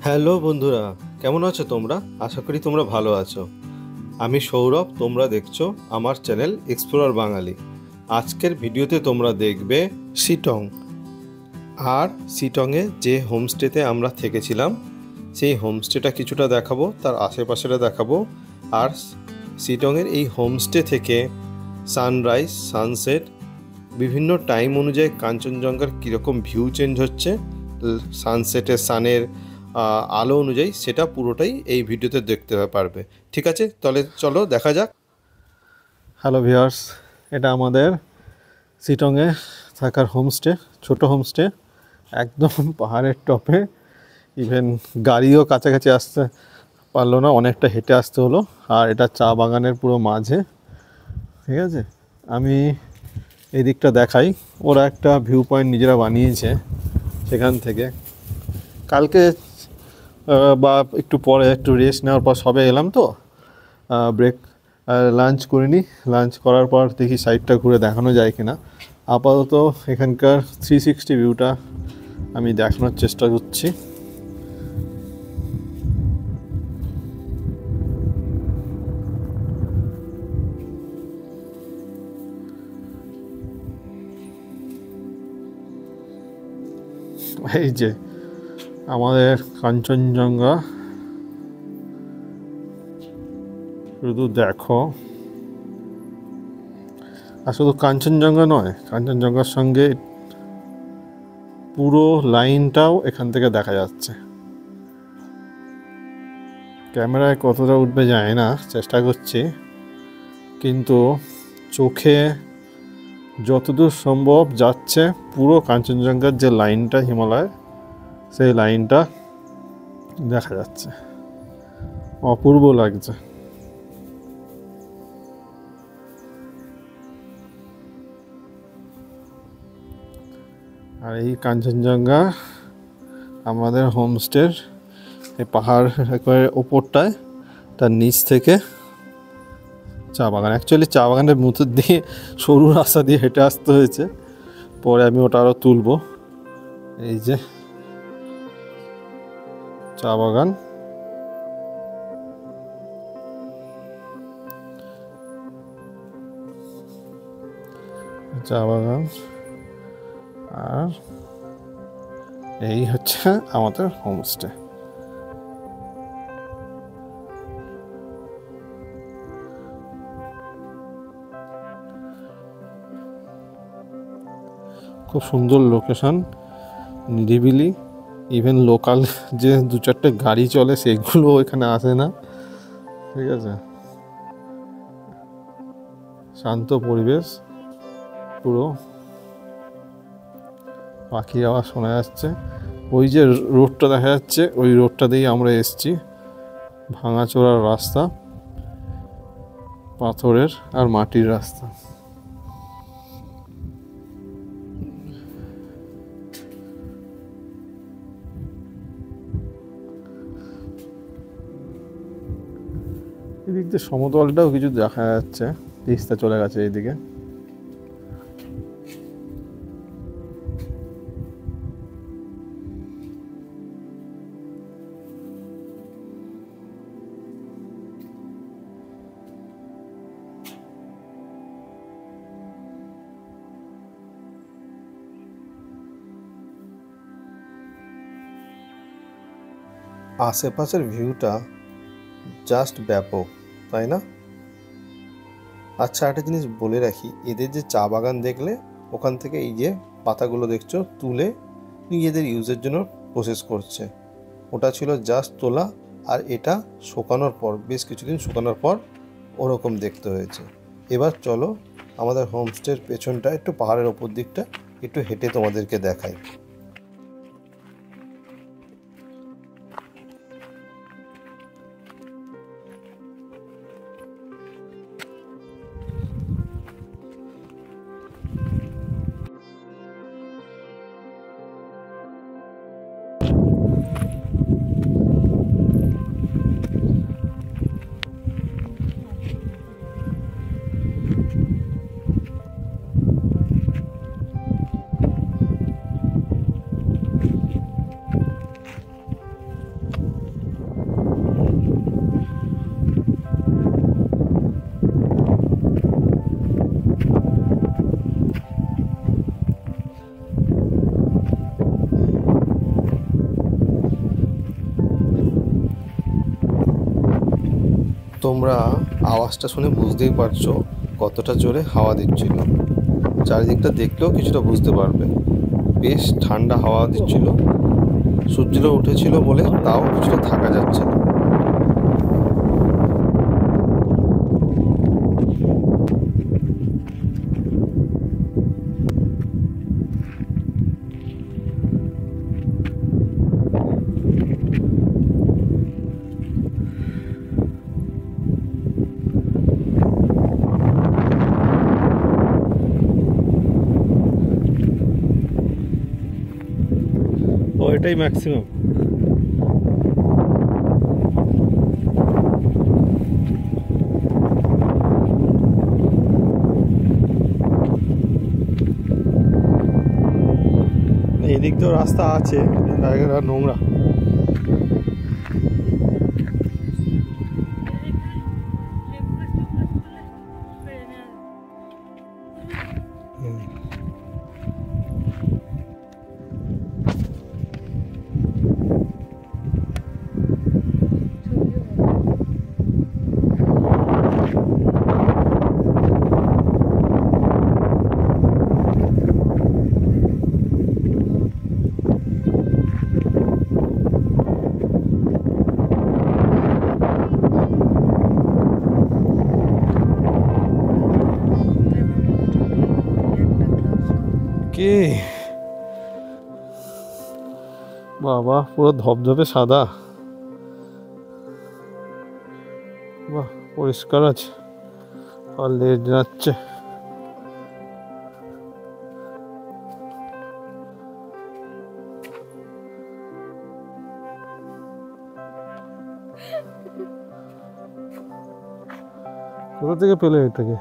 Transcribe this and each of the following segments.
Hello বন্ধুরা, কেমন আছো তোমরা? আশা করি তোমরা ভালো আছো। আমি সৌরভ, তোমরা দেখছো আমার চ্যানেল এক্সপ্লোরার বাঙালি। আজকের ভিডিওতে তোমরা দেখবে শিটং। আর শিটংয়ে যে হোমস্টেতে আমরা থেকেছিলাম সেই হোমস্টেটা কিছুটা দেখাবো, তার আশেপাশেটা দেখাবো। আর শিটংয়ের এই হোমস্টে থেকে সানরাইজ, সানসেট, বিভিন্ন টাইম অনুযায়ী কাঞ্চনজঙ্ঘার কীরকম ভিউ চেঞ্জ হচ্ছে, সানসেটের সানের আলো অনুযায়ী, সেটা পুরোটাই এই ভিডিওতে দেখতে পারবে। ঠিক আছে, তাহলে চলো দেখা যাক। হ্যালো ভিউয়ার্স, এটা আমাদের শিটংয়ে থাকার হোমস্টে, ছোট হোমস্টে, একদম পাহাড়ের টপে। ইভেন গাড়িও কাছাকাছি আসতে পারলো না, অনেকটা হেঁটে আসতে হলো। আর এটা চা বাগানের পুরো মাঝে। ঠিক আছে, আমি এই দিকটা দেখাই। ওরা একটা ভিউ পয়েন্ট নিজেরা বানিয়েছে সেখান থেকে। কালকে বা একটু পরে একটু রেস্ট নেওয়ার পর সবে এলাম, তো লাঞ্চ করিনি। লাঞ্চ করার পর দেখি সাইডটা ঘুরে দেখানো যায় কিনা। আপাতত এখানকার 360 ভিউটা আমি দেখানোর চেষ্টা করছি। এই যে আমাদের কাঞ্চনজঙ্ঘা, শুধু দেখো। আর শুধু কাঞ্চনজঙ্ঘা নয়, কাঞ্চনজঙ্ঘার সঙ্গে পুরো লাইনটাও এখান থেকে দেখা যাচ্ছে। ক্যামেরায় কতটা উঠবে যায় না, চেষ্টা করছি, কিন্তু চোখে যতদূর সম্ভব যাচ্ছে পুরো কাঞ্চনজঙ্ঘার যে লাইনটা, হিমালয়, সেই লাইনটা দেখা যাচ্ছে। অপূর্ব লাগছে। আর এই কাঞ্চনজঙ্ঘা আমাদের হোমস্টের এই পাহাড় একেবারে ওপরটায়, তার নিচ থেকে চা বাগান। অ্যাকচুয়ালি চা বাগানের মধ্যে দিয়ে সরু রাস্তা দিয়ে হেঁটে আসতে হয়েছে, পরে আমি ওটা আরও তুলবো। এই যে চা বাগান, চা বাগান, আর এই হচ্ছে আমাদের হোমস্টে। খুব সুন্দর লোকেশন, নিরিবিলি। ইভেন লোকাল যে 2-4টে গাড়ি চলে সেগুলো এখানে আসে না। ঠিক আছে, শান্ত পরিবেশ পুরো। পাখি আওয়াজ শোনা যাচ্ছে। ওই যে রোডটা দেখা যাচ্ছে, ওই রোডটা দিয়েই আমরা এসছি। ভাঙাচোরার রাস্তা, পাথরের আর মাটির রাস্তা। এদিক দিয়ে সমতলটাও কিছু দেখা যাচ্ছে, তিস্তা চলে গেছে এইদিকে। আশেপাশের ভিউটা জাস্ট ব্যাপক, তাই না? আচ্ছা, একটা জিনিস বলে রাখি, এদের যে চা বাগান দেখলে, ওখান থেকে এই যে পাতাগুলো দেখছো তুলে নিজেদের ইউজের জন্য প্রসেস করছে। ওটা ছিল জাস্ট তোলা, আর এটা শুকানোর পর, বেশ কিছুদিন শুকানোর পর ওরকম দেখতে হয়েছে। এবার চলো আমাদের হোমস্টের পেছনটা, একটু পাহাড়ের ওপর দিকটা একটু হেঁটে তোমাদেরকে দেখাই। তোমরা আওয়াজটা শুনে বুঝতেই পারছো কতটা জোরে হাওয়া দিচ্ছিল। চারিদিকটা দেখলেও কিছুটা বুঝতে পারবে। বেশ ঠান্ডা হাওয়া দিচ্ছিল। সূর্যটা উঠেছিল বলে তাও কিছুটা থাকা যাচ্ছে না। ও এটাই ম্যাক্সিমাম। এদিক তো রাস্তা আছে, জায়গাটা নোংরা। কে বাবা, পুরো ধবধবে সাদা। বাহ, পরিষ্কার আছে। আর লেট যাচ্ছে। কোথা থেকে পেলে এটাকে?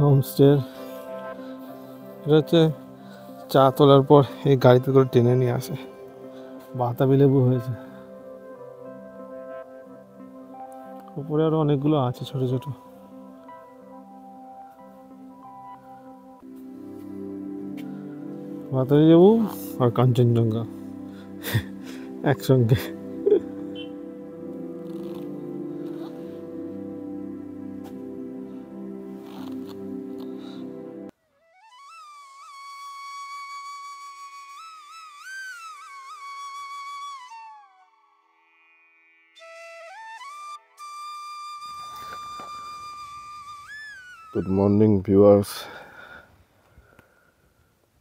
হোমস্টে। এটা হচ্ছে চা তোলার পর এই গাড়িতে করে টেনে নিয়ে আসে। বাতাবি লেবু হয়েছে। উপরে আরো অনেকগুলো আছে ছোট ছোট। বাতাবি লেবু আর কাঞ্চনজঙ্ঘা একসঙ্গে। Good morning viewers.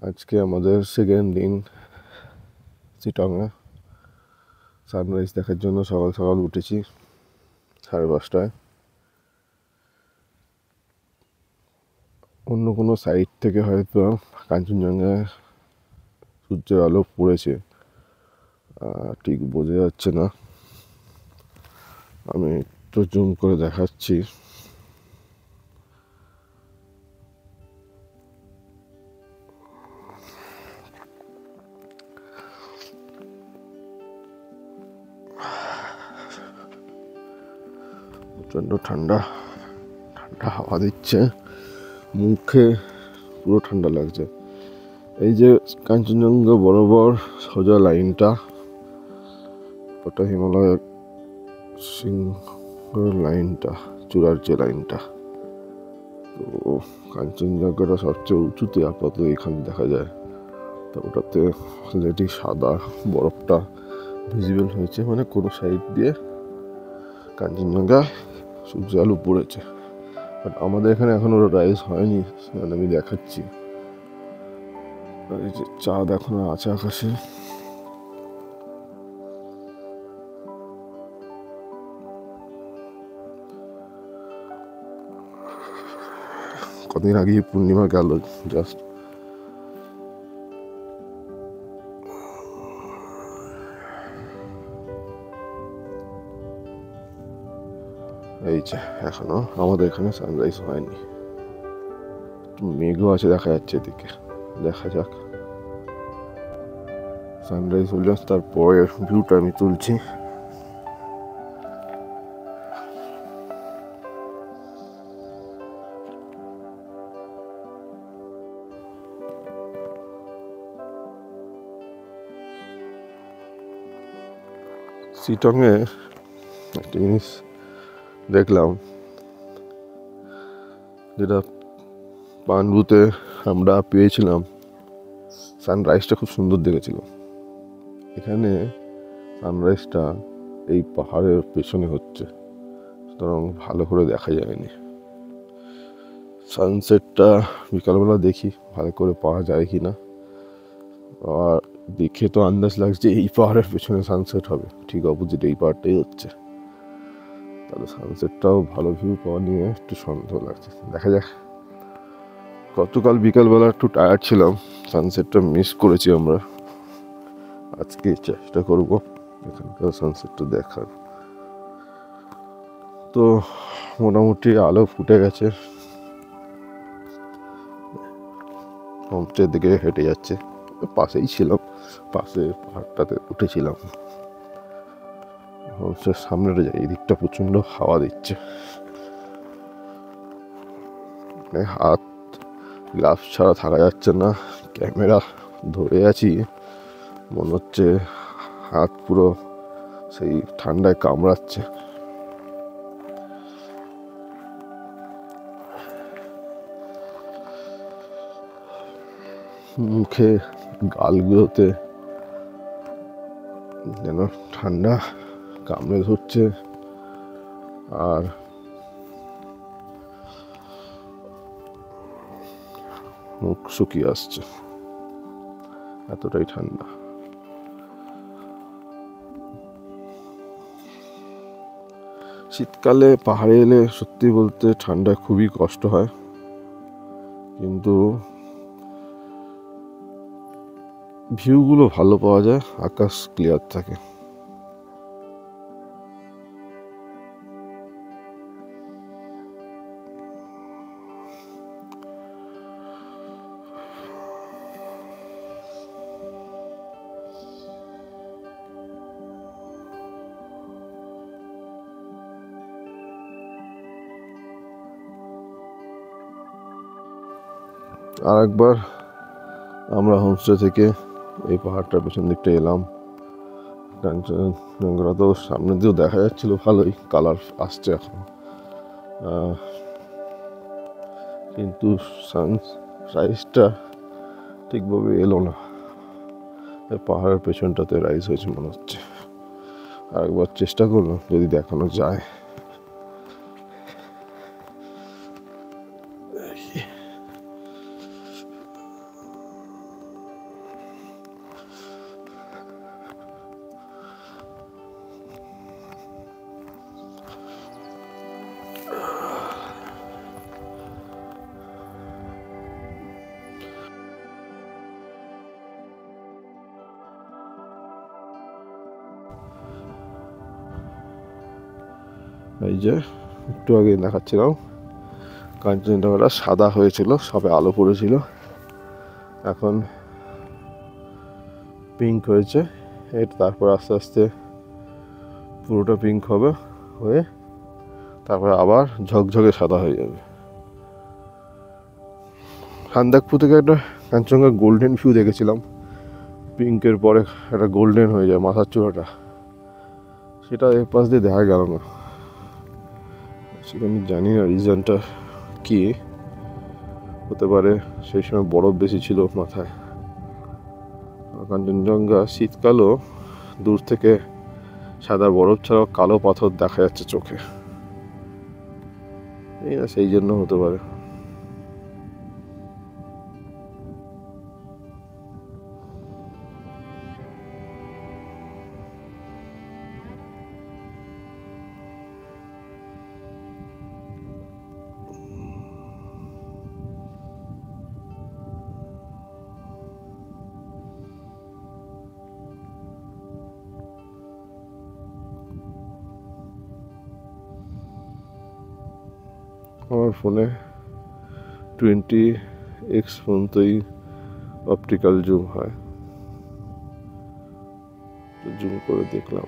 আজকে আমাদের সেকেন্ড দিন চিটাঙে। সানরাইজ দেখার জন্য সকাল সকাল উঠেছি 5:30টায়। অন্য কোনো সাইড থেকে হয়তো কাঞ্চনজঙ্ঘায় সূর্যের আলো পড়েছে, ঠিক বোঝা যাচ্ছে না। আমি একটু জুম করে দেখাচ্ছি। প্রচণ্ড ঠান্ডা ঠান্ডা হাওয়া দিচ্ছে, মুখে পুরো ঠান্ডা লাগছে। এই যে কাঞ্চনজঙ্ঘা বরাবর সোজা লাইনটা, ওটা হিমালয়ের সিংহর লাইনটা, চূড়ার যে লাইনটা। তো কাঞ্চনজঙ্ঘাটা সবচেয়ে উঁচুতে আপাতত এখানে দেখা যায়। তো ওটাতে অলরেডি সাদা বরফটা ভিজিবল হয়েছে, মানে কোনো সাইড দিয়ে কাঞ্চনজঙ্ঘায় সূর্য আলো পড়েছে। বাট আমাদের এখানে এখনো রাইজ হয়নি, মানে আমি দেখাচ্ছি। এই যে চাঁদ এখনো আছে আকাশে। কদিন আগে পূর্ণিমা গেল জাস্ট। এই যে এখনো আমাদের এখানে সানরাইজ হয়নি, মেঘও আছে দেখা যাচ্ছে এদিকে। দেখা যাক সানরাইজ হলে তারপরে ভিউটা আমি তুলছি। শিটংয়ে একটা জিনিস দেখলাম, যেটা পানবুতে আমরা পেয়েছিলাম, সানরাইজটা খুব সুন্দর দেখেছিল। এখানে সানরাইজটা এই পাহাড়ের পেছনে হচ্ছে, সুতরাং ভালো করে দেখা যায়নি। সানসেটটা বিকালবেলা দেখি ভালো করে পাওয়া যায় কি না। আর দেখে তো আন্দাজ লাগছে এই পাহাড়ের পেছনে সানসেট হবে, ঠিক অপোজিট এই পাহাড়টাই হচ্ছে। তাহলে সানসেটটাও ভালো ভিউ পাওয়া নিয়ে একটু সন্দেহ লাগছে, দেখা যাক। গতকাল বিকালবেলা একটু টায়ার্ড ছিলাম, সানসেটটা মিস করেছি আমরা। আজকে চেষ্টা করব এখানকার সানসেটটা দেখার। তো মোটামুটি আলো ফুটে গেছে, হোমস্টের দিকে হেঁটে যাচ্ছে। পাশেই ছিলাম, পাশে পাহাড়টাতে উঠেছিলাম। হোমস্টের সামনেটা যাই, এদিকটা প্রচণ্ড হাওয়া দিচ্ছে। হাত গ্লাভস ছাড়া থাকা যাচ্ছে না, ক্যামেরা ধরে আছি, মনে হচ্ছে হাত পুরো সেই ঠান্ডায় কামড়াচ্ছে। মুখে গালগুলোতে যেন ঠান্ডা কামড়ে ধরছে, আর মুখ শুকিয়ে আসছে, এতটাই ঠান্ডা। শীতকালে পাহাড়ে এলে সত্যি বলতে ঠান্ডায় খুবই কষ্ট হয়, কিন্তু ভিউগুলো ভালো পাওয়া যায়, আকাশ ক্লিয়ার থাকে। আর একবার আমরা হোমস্টে থেকে এই পাহাড়টার পেছন দিকটা এলাম। কাঞ্চনজঙ্ঘা তো সামনে দিয়েও দেখা যাচ্ছিল, ভালোই কালার আসছে এখন, কিন্তু সানরাইজটা ঠিকভাবে এলো না। পাহাড়ের পেছনটাতে রাইজ হয়েছে মনে হচ্ছে। আর একবার চেষ্টা করলাম যদি দেখানো যায়। এই যে একটু আগে দেখাচ্ছিলাম, কাঞ্চনজঙ্ঘাটা সাদা হয়েছিল, সবে আলো পড়েছিল, এখন পিঙ্ক হয়েছে। তারপর আস্তে আস্তে পুরোটা পিঙ্ক হবে, হয়ে তারপরে আবার ঝকঝকে সাদা হয়ে যাবে। সান্দাকফু থেকে একটা কাঞ্চনজঙ্ঘা গোল্ডেন ভিউ দেখেছিলাম, পিঙ্কের পরে একটা গোল্ডেন হয়ে যায় মাথার চূড়াটা, সেটা এর পাশ দিয়ে দেখা গেল না। সেখানে জানি না রিজনটা কি হতে পারে, সেই সময় বরফ বেশি ছিল মাথায়। কাঞ্চনজঙ্ঘা শীতকালও দূর থেকে সাদা বরফ ছাড়াও কালো পাথর দেখা যাচ্ছে চোখে, এই না সেই জন্য হতে পারে। আমার ফোনে 20x পর্যন্তই অপটিক্যাল জুম হয়, জুম করে দেখলাম।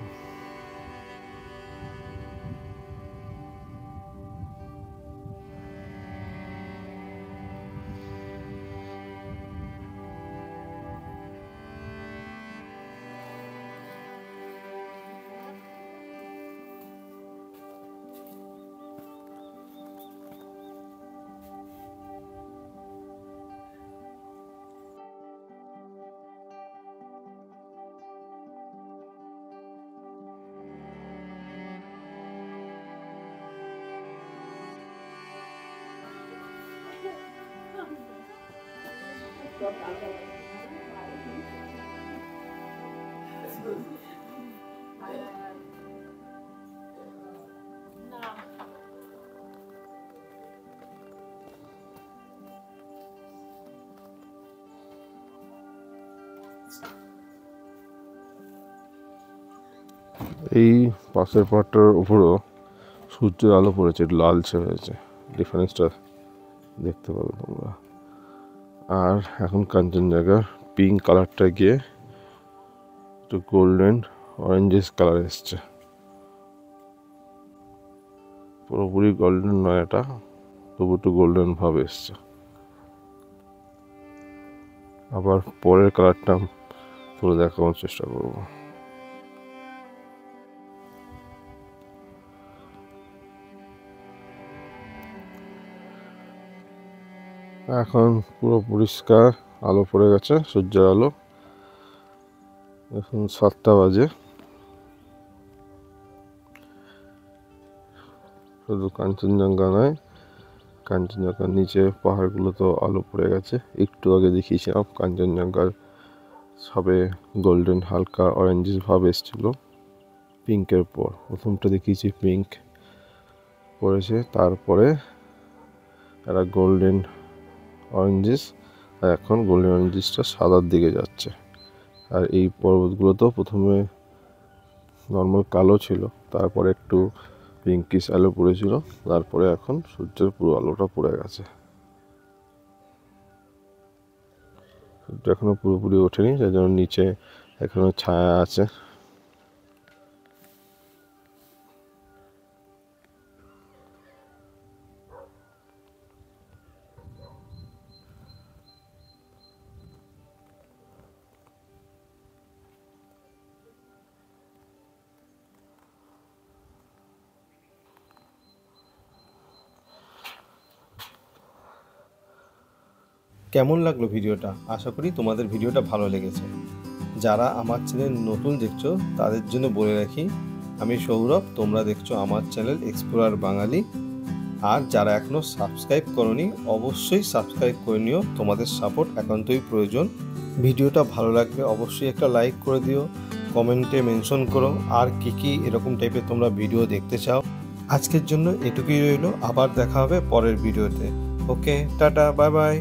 এই পাশের পাটটার উপরও সূর্যের আলো পড়েছে, লালচে হয়েছে, ডিফারেন্সটা দেখতে পাবে তোমরা। আর এখন কাঞ্চনজঙ্ঘার পিঙ্ক কালারটা গিয়ে একটু গোল্ডেন অরেঞ্জিস কালার এসছে, পুরোপুরি গোল্ডেন নয় এটা, তবু একটু গোল্ডেন ভাব এসছে। আবার পরের কালারটা পুরো দেখানোর চেষ্টা করব। এখন পুরো পরিষ্কার আলো পড়ে গেছে, সূর্যের আলো। এখন 7টা বাজে, শুধু কাঞ্চনজঙ্ঘা নয়, কাঞ্চনজঙ্ঘার নিচে পাহাড়গুলো তো আলো পড়ে গেছে। একটু আগে দেখিয়েছিলাম কাঞ্চনজঙ্ঘার সবে গোল্ডেন হালকা অরেঞ্জিস ভাব এসেছিল পিঙ্কের পর। প্রথমটা দেখিয়েছি পিঙ্ক পড়েছে, তারপরে একটা গোল্ডেন অরেঞ্জিস, আর এখন গোল্ডেন অরেঞ্জিসটা সাদার দিকে যাচ্ছে। আর এই পর্বতগুলো তো প্রথমে নর্মাল কালো ছিল, তারপরে একটু পিঙ্কিশ আলো পড়েছিল, তারপরে এখন সূর্যের পুরো আলোটা পড়ে গেছে। সূর্য এখনো পুরোপুরি ওঠেনি, যার জন্য নিচে এখনো ছায়া আছে। কেমন লাগলো ভিডিওটা? আশা করি তোমাদের ভিডিওটা ভালো লেগেছে। যারা আমার চ্যানেল নতুন দেখছো তাদের জন্য বলে রাখি, আমি সৌরভ, তোমরা দেখছো আমার চ্যানেল এক্সপ্লোরার বাঙালি। আর যারা এখনও সাবস্ক্রাইব করোনি অবশ্যই সাবস্ক্রাইব করে নিও, তোমাদের সাপোর্ট একান্তই প্রয়োজন। ভিডিওটা ভালো লাগলে অবশ্যই একটা লাইক করে দিও, কমেন্টে মেনশন করো আর কী এরকম টাইপের তোমরা ভিডিও দেখতে চাও। আজকের জন্য এটুকুই রইলো, আবার দেখা হবে পরের ভিডিওতে। ওকে, টাটা, বাই বাই।